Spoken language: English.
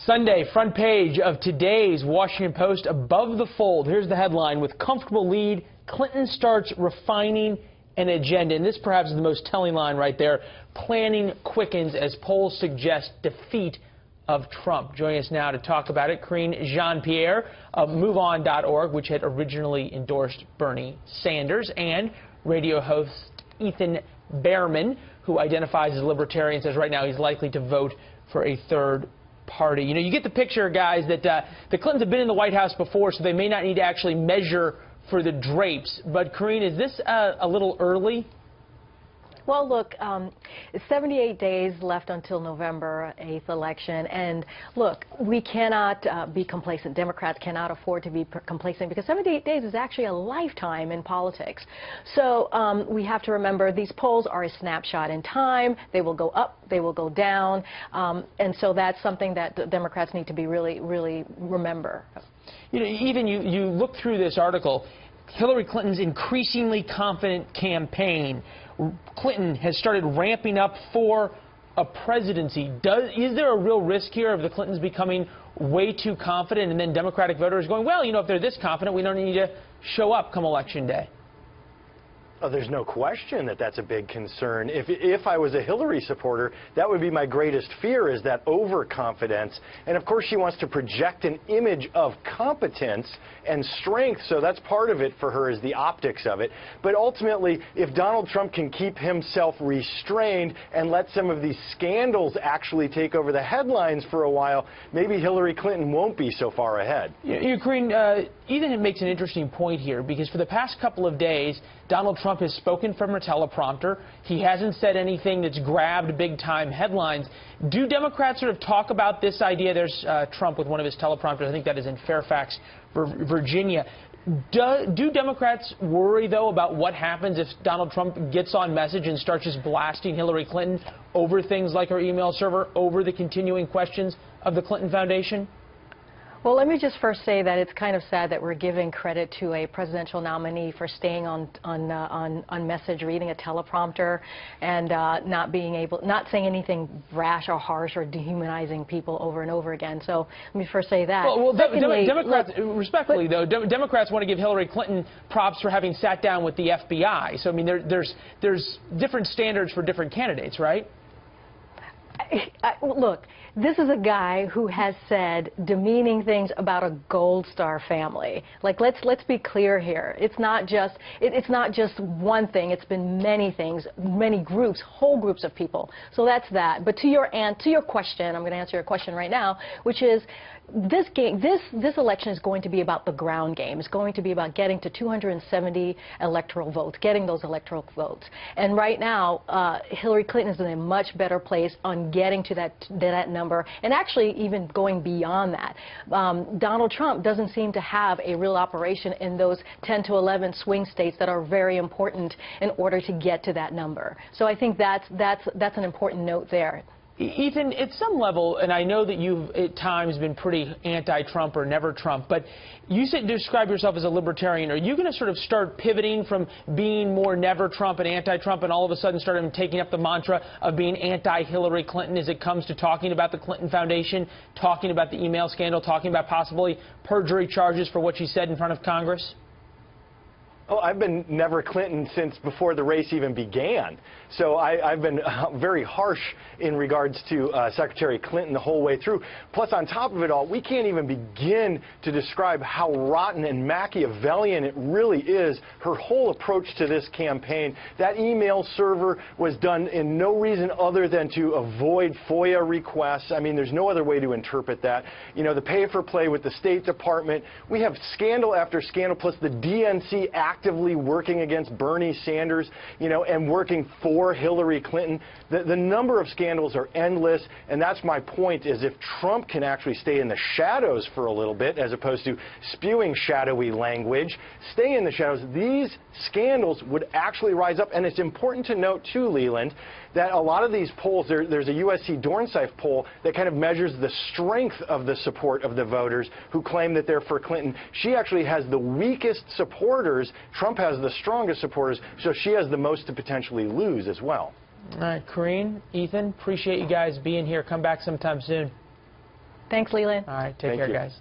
Sunday, front page of today's Washington Post, above the fold. Here's the headline: with comfortable lead, Clinton starts refining an agenda. And this perhaps is the most telling line right there. Planning quickens as polls suggest defeat of Trump. Joining us now to talk about it, Karine Jean-Pierre of MoveOn.org, which had originally endorsed Bernie Sanders, and radio host Ethan Behrman, who identifies as libertarian, says right now he's likely to vote for a third party. You know, you get the picture, guys, that the Clintons have been in the White House before, so they may not need to actually measure for the drapes. But, Karine, is this a little early? Well, look, 78 days left until November 8th election, and look, we cannot be complacent. Democrats cannot afford to be complacent because 78 days is actually a lifetime in politics. So we have to remember these polls are a snapshot in time. They will go up, they will go down, and so that's something that Democrats need to be really remember. You know, even you look through this article, Hillary Clinton's increasingly confident campaign. Clinton has started ramping up for a presidency. Is there a real risk here of the Clintons becoming way too confident and then Democratic voters going, well, you know, if they're this confident, we don't need to show up come Election Day? Oh, there's no question that that's a big concern. If I was a Hillary supporter, that would be my greatest fear, is that overconfidence. And of course, she wants to project an image of competence and strength, so that's part of it for her, is the optics of it. But ultimately, if Donald Trump can keep himself restrained and let some of these scandals actually take over the headlines for a while, maybe Hillary Clinton won't be so far ahead. Karine, Ethan makes an interesting point here, because for the past couple of days, Donald Trump has spoken from a teleprompter. He hasn't said anything that's grabbed big-time headlines. Do Democrats sort of talk about this idea? There's Trump with one of his teleprompters. I think that is in Fairfax, Virginia. Do Democrats worry, though, about what happens if Donald Trump gets on message and starts just blasting Hillary Clinton over things like her email server, over the continuing questions of the Clinton Foundation? Well, let me just first say that it's kind of sad that we're giving credit to a presidential nominee for staying on message, reading a teleprompter, and not saying anything rash or harsh or dehumanizing people over and over again. So let me first say that. Well, Democrats, respectfully, though, Democrats want to give Hillary Clinton props for having sat down with the FBI. So I mean, there's different standards for different candidates, right? Look, this is a guy who has said demeaning things about a Gold Star family. Like, let's be clear here. It's not just one thing. It's been many things, many groups, whole groups of people. So that's that. But to your question, I'm going to answer your question right now, which is this election is going to be about the ground game. It's going to be about getting to 270 electoral votes, getting those electoral votes. And right now, Hillary Clinton is in a much better place on getting to that number, and actually even going beyond that. Donald Trump doesn't seem to have a real operation in those 10 to 11 swing states that are very important in order to get to that number. So I think that's an important note there. Ethan, at some level, and I know that you've at times been pretty anti-Trump or never Trump, but you describe yourself as a libertarian. Are you going to sort of start pivoting from being more never Trump and anti-Trump and all of a sudden start taking up the mantra of being anti-Hillary Clinton as it comes to talking about the Clinton Foundation, talking about the email scandal, talking about possibly perjury charges for what she said in front of Congress? Oh, I've been never Clinton since before the race even began. So I've been very harsh in regards to Secretary Clinton the whole way through. Plus, on top of it all, we can't even begin to describe how rotten and Machiavellian it really is, her whole approach to this campaign. That email server was done in no reason other than to avoid FOIA requests. I mean, there's no other way to interpret that. You know, the pay-for-play with the State Department. We have scandal after scandal, plus the DNC actively working against Bernie Sanders, you know, and working for Hillary Clinton. The number of scandals are endless, and that's my point, is if Trump can actually stay in the shadows for a little bit, as opposed to spewing shadowy language, stay in the shadows, these scandals would actually rise up. And it's important to note, too, Leland, that a lot of these polls, there's a USC Dornsife poll that kind of measures the strength of the support of the voters who claim that they're for Clinton. She actually has the weakest supporters. Trump has the strongest supporters, so she has the most to potentially lose as well. All right, Karine, Ethan, appreciate you guys being here. Come back sometime soon. Thanks, Leland. All right, take Thank care, you. guys.